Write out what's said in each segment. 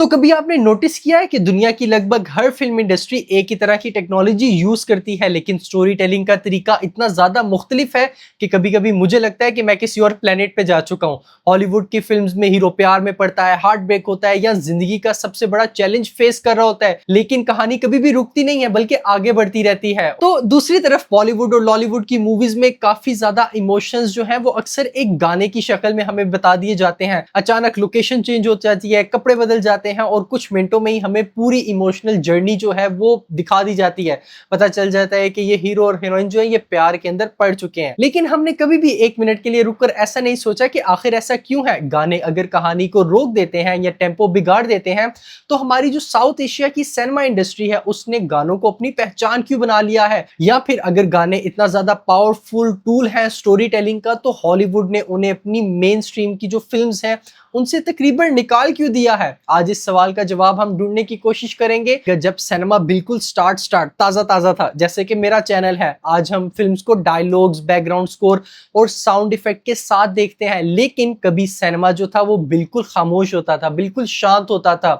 तो कभी आपने नोटिस किया है कि दुनिया की लगभग हर फिल्म इंडस्ट्री एक ही तरह की टेक्नोलॉजी यूज करती है, लेकिन स्टोरी टेलिंग का तरीका इतना ज्यादा मुख्तलिफ है कि कभी कभी मुझे लगता है कि मैं किसी और प्लेनेट पे जा चुका हूँ। हॉलीवुड की फिल्म्स में हीरो प्यार में पड़ता है, हार्ट ब्रेक होता है या जिंदगी का सबसे बड़ा चैलेंज फेस कर रहा होता है, लेकिन कहानी कभी भी रुकती नहीं है बल्कि आगे बढ़ती रहती है। तो दूसरी तरफ बॉलीवुड और लॉलीवुड की मूवीज में काफी ज्यादा इमोशंस जो है वो अक्सर एक गाने की शक्ल में हमें बता दिए जाते हैं। अचानक लोकेशन चेंज हो जाती है, कपड़े बदल जाते हैं और कुछ मिनटों में ही हमें पूरी इमोशनल जर्नी जो है वो दिखा दी जाती है। पता चल जाता है कि ये हीरो और हीरोइन जो है ये प्यार के अंदर पड़ चुके हैं, लेकिन हमने कभी भी एक मिनट के लिए रुककर ऐसा नहीं सोचा कि आखिर ऐसा क्यों है। गाने अगर कहानी को रोक देते हैं या टेम्पो बिगाड़ देते हैं, तो हमारी जो साउथ एशिया की सिनेमा इंडस्ट्री है उसने गानों को अपनी पहचान क्यों बना लिया है, या फिर अगर गाने इतना ज्यादा पावरफुल टूल है स्टोरी टेलिंग का, तो हॉलीवुड ने उन्हें अपनी मेन स्ट्रीम की जो फिल्म्स हैं उनसे तकरीबन निकाल क्यों दिया है। आज इस सवाल का जवाब हम ढूंढने की कोशिश करेंगे कि जब सिनेमा बिल्कुल स्टार्ट ताजा ताजा था, जैसे कि मेरा चैनल है, आज हम फिल्म्स को डायलॉग्स, बैकग्राउंड स्कोर और साउंड इफेक्ट के साथ देखते हैं, लेकिन कभी सिनेमा जो था वो बिल्कुल खामोश होता था, बिल्कुल शांत होता था।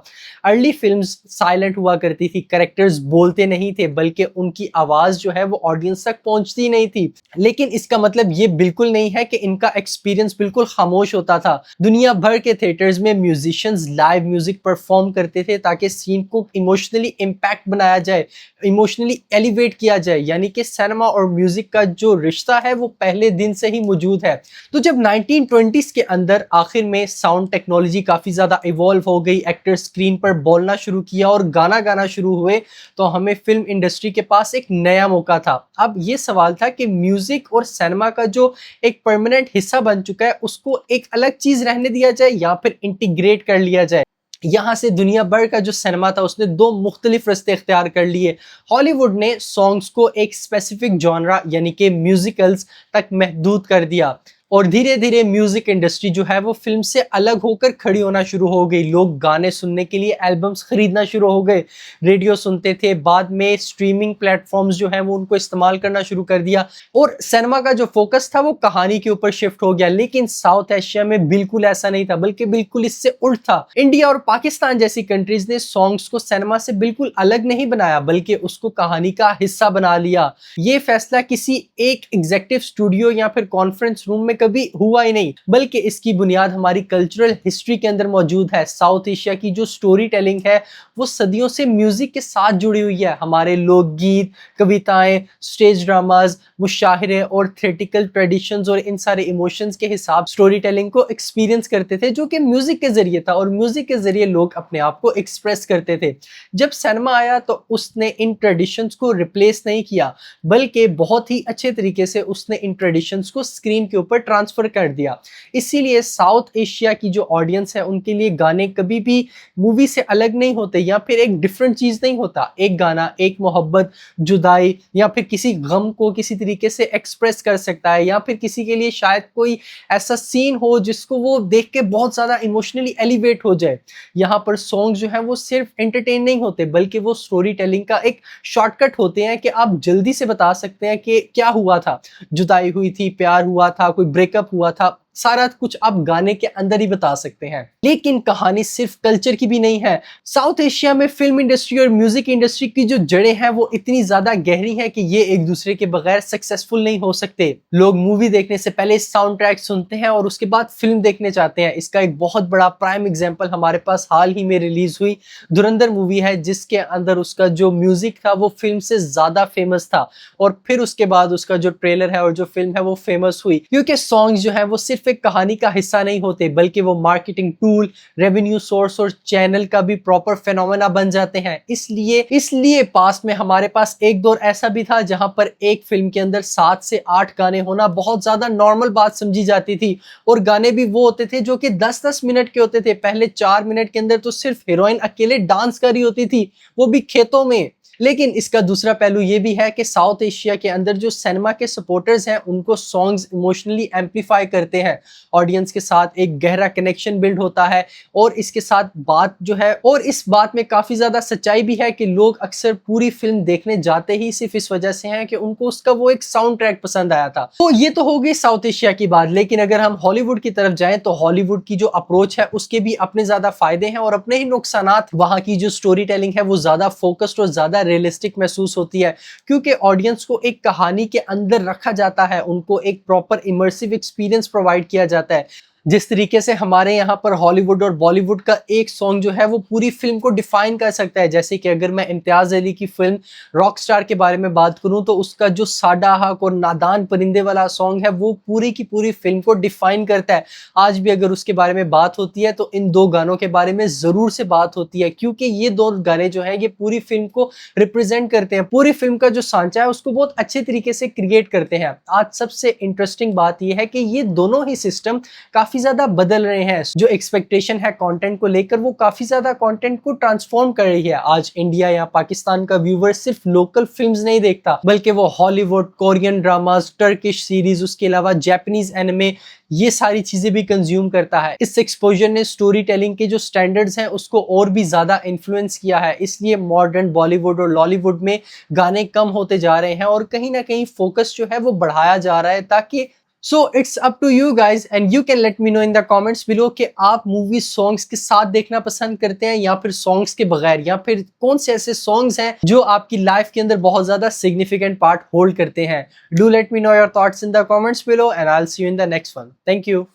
अर्ली फिल्म्स साइलेंट हुआ करती थी, कैरेक्टर्स बोलते नहीं थे बल्कि उनकी आवाज जो है वो ऑडियंस तक पहुंचती नहीं थी। लेकिन इसका मतलब ये बिल्कुल नहीं है कि इनका एक्सपीरियंस बिल्कुल खामोश होता था। दुनिया भर के थिएटर्स में म्यूजिशियंस लाइव म्यूजिक परफॉर्म करते थे ताकि सीन को इमोशनली इंपैक्ट बनाया जाए, इमोशनली एलिवेट किया जाए। यानी कि सिनेमा और म्यूजिक का जो रिश्ता है वो पहले दिन से ही मौजूद है। तो जब 1920s के अंदर आखिर में साउंड टेक्नोलॉजी काफी ज्यादा इवॉल्व हो गई, एक्टर स्क्रीन पर बोलना शुरू किया और गाना गाना शुरू हुए, तो हमें फिल्म इंडस्ट्री के पास एक नया मौका था। अब ये सवाल था कि म्यूजिक और सिनेमा का जो एक परमानेंट हिस्सा बन चुका है उसको एक अलग चीज रहने दिया जाए या फिर इंटीग्रेट कर लिया जाए। यहाँ से दुनिया भर का जो सिनेमा था उसने दो मुख्तलिफ रास्ते इख्तियार कर लिए। हॉलीवुड ने सॉन्ग्स को एक स्पेसिफिक जॉनरा यानी कि म्यूजिकल्स तक महदूद कर दिया और धीरे धीरे म्यूजिक इंडस्ट्री जो है वो फिल्म से अलग होकर खड़ी होना शुरू हो गई। लोग गाने सुनने के लिए एल्बम्स खरीदना शुरू हो गए, रेडियो सुनते थे, बाद में स्ट्रीमिंग प्लेटफॉर्म्स जो हैं वो उनको इस्तेमाल करना शुरू कर दिया और सिनेमा का जो फोकस था वो कहानी के ऊपर शिफ्ट हो गया। लेकिन साउथ एशिया में बिल्कुल ऐसा नहीं था, बल्कि बिल्कुल इससे उल्ट था। इंडिया और पाकिस्तान जैसी कंट्रीज ने सॉन्ग्स को सिनेमा से बिल्कुल अलग नहीं बनाया बल्कि उसको कहानी का हिस्सा बना लिया। ये फैसला किसी एक एग्जीक्यूटिव स्टूडियो या फिर कॉन्फ्रेंस रूम में कभी हुआ ही नहीं, बल्कि इसकी बुनियाद हमारी कल्चरल हिस्ट्री के अंदर मौजूद है। साउथ एशिया की जो स्टोरी टेलिंग है वो सदियों से म्यूजिक के साथ जुड़ी हुई है। हमारे लोकगीत, कविताएं, स्टेज ड्रामाज, मुशाहिरे और थ्योरेटिकल ट्रेडिशंस और इन सारे इमोशंस के हिसाब स्टोरी टेलिंग को एक्सपीरियंस करते थे, जो कि म्यूजिक के जरिए था और म्यूजिक के जरिए लोग अपने आप को एक्सप्रेस करते थे। जब सिनेमा आया तो उसने इन ट्रेडिशंस को रिप्लेस नहीं किया, बल्कि बहुत ही अच्छे तरीके से उसने इन ट्रेडिशंस को स्क्रीन के ऊपर ट्रांसफर कर दिया। इसीलिए साउथ एशिया की जो ऑडियंस है उनके लिए गाने कभी भी मूवी से अलग नहीं होते या फिर एक डिफरेंट चीज नहीं होता। एक गाना एक मोहब्बत, जुदाई या फिर किसी गम को किसी तरीके से एक्सप्रेस कर सकता है, या फिर किसी के लिए शायद कोई ऐसा सीन हो जिसको वो देख के बहुत ज्यादा इमोशनली एलिवेट हो जाए। यहाँ पर सॉन्ग जो है वो सिर्फ एंटरटेन नहीं होते बल्कि वो स्टोरी टेलिंग का एक शॉर्टकट होते हैं कि आप जल्दी से बता सकते हैं कि क्या हुआ था, जुदाई हुई थी, प्यार हुआ था, कोई ब्रेकअप हुआ था, सारा कुछ आप गाने के अंदर ही बता सकते हैं। लेकिन कहानी सिर्फ कल्चर की भी नहीं है। साउथ एशिया में फिल्म इंडस्ट्री और म्यूजिक इंडस्ट्री की जो जड़ें हैं वो इतनी ज्यादा गहरी हैं कि ये एक दूसरे के बगैर सक्सेसफुल नहीं हो सकते। लोग मूवी देखने से पहले साउंड ट्रैक सुनते हैं और उसके बाद फिल्म देखने जाते हैं। इसका एक बहुत बड़ा प्राइम एग्जाम्पल हमारे पास हाल ही में रिलीज हुई धुरंधर मूवी है, जिसके अंदर उसका जो म्यूजिक था वो फिल्म से ज्यादा फेमस था और फिर उसके बाद उसका जो ट्रेलर है और जो फिल्म है वो फेमस हुई, क्योंकि सॉन्ग्स जो है वो सिर्फ एक कहानी का हिस्सा नहीं होते बल्कि वो मार्केटिंग टूल, रेवेन्यू सोर्स और चैनल का भी प्रॉपर फेनोमेना बन जाते हैं। इसलिए पास में हमारे पास एक दौर ऐसा भी था जहां पर एक फिल्म के अंदर 7 से 8 गाने होना बहुत ज्यादा नॉर्मल बात समझी जाती थी और गाने भी वो होते थे जो कि 10-10 मिनट के होते थे। पहले 4 मिनट के अंदर तो सिर्फ हीरोइन अकेले डांस कर रही होती थी, वो भी खेतों में। लेकिन इसका दूसरा पहलू ये भी है कि साउथ एशिया के अंदर जो सिनेमा के सपोर्टर्स हैं उनको सॉन्ग्स इमोशनली एम्पलीफाई करते हैं, ऑडियंस के साथ एक गहरा कनेक्शन बिल्ड होता है। और इसके साथ बात जो है, और इस बात में काफी ज्यादा सच्चाई भी है कि लोग अक्सर पूरी फिल्म देखने जाते ही सिर्फ इस वजह से हैं कि उनको उसका वो एक साउंड ट्रैक पसंद आया था। तो ये तो हो गई साउथ एशिया की बात, लेकिन अगर हम हॉलीवुड की तरफ जाएं तो हॉलीवुड की जो अप्रोच है उसके भी अपने ज्यादा फायदे हैं और अपने ही नुकसानात। वहां की जो स्टोरी टेलिंग है वो ज्यादा फोकस्ड और ज्यादा रियलिस्टिक महसूस होती है, क्योंकि ऑडियंस को एक कहानी के अंदर रखा जाता है, उनको एक प्रॉपर इमर्सिव एक्सपीरियंस प्रोवाइड किया जाता है। जिस तरीके से हमारे यहाँ पर हॉलीवुड और बॉलीवुड का एक सॉन्ग जो है वो पूरी फिल्म को डिफाइन कर सकता है। जैसे कि अगर मैं इम्तियाज अली की फिल्म रॉकस्टार के बारे में बात करूं तो उसका जो साडा हक और नादान परिंदे वाला सॉन्ग है वो पूरी की पूरी फिल्म को डिफाइन करता है। आज भी अगर उसके बारे में बात होती है तो इन दो गानों के बारे में जरूर से बात होती है, क्योंकि ये दो गाने जो है ये पूरी फिल्म को रिप्रेजेंट करते हैं, पूरी फिल्म का जो सांचा है उसको बहुत अच्छे तरीके से क्रिएट करते हैं। आज सबसे इंटरेस्टिंग बात यह है कि ये दोनों ही सिस्टम काफी ज्यादा बदल रहे हैं। जो एक्सपेक्टेशन है कंटेंट को लेकर वो काफी ज्यादा कंटेंट को ट्रांसफॉर्म कर रही है। आज इंडिया या पाकिस्तान का व्यूवर सिर्फ लोकल फिल्म्स नहीं देखता, बल्कि वो Hollywood, Korean dramas, Turkish series, उसके अलावा जापानीज एनिमे, ये सारी चीजें भी कंज्यूम करता है। इस एक्सपोजर ने स्टोरी टेलिंग के जो स्टैंडर्ड्स हैं उसको और भी ज्यादा इन्फ्लुएंस किया है। इसलिए मॉडर्न बॉलीवुड और लॉलीवुड में गाने कम होते जा रहे हैं और कहीं ना कहीं फोकस जो है वो बढ़ाया जा रहा है, ताकि So it's up to you guys and you can let me know in the comments below कि आप मूवी सॉन्ग्स के साथ देखना पसंद करते हैं या फिर सॉन्ग्स के बगैर, या फिर कौन से ऐसे सॉन्ग्स हैं जो आपकी लाइफ के अंदर बहुत ज्यादा सिग्निफिकेंट पार्ट होल्ड करते हैं। Do let me know your thoughts in the comments below and I'll see you in the next one. Thank you.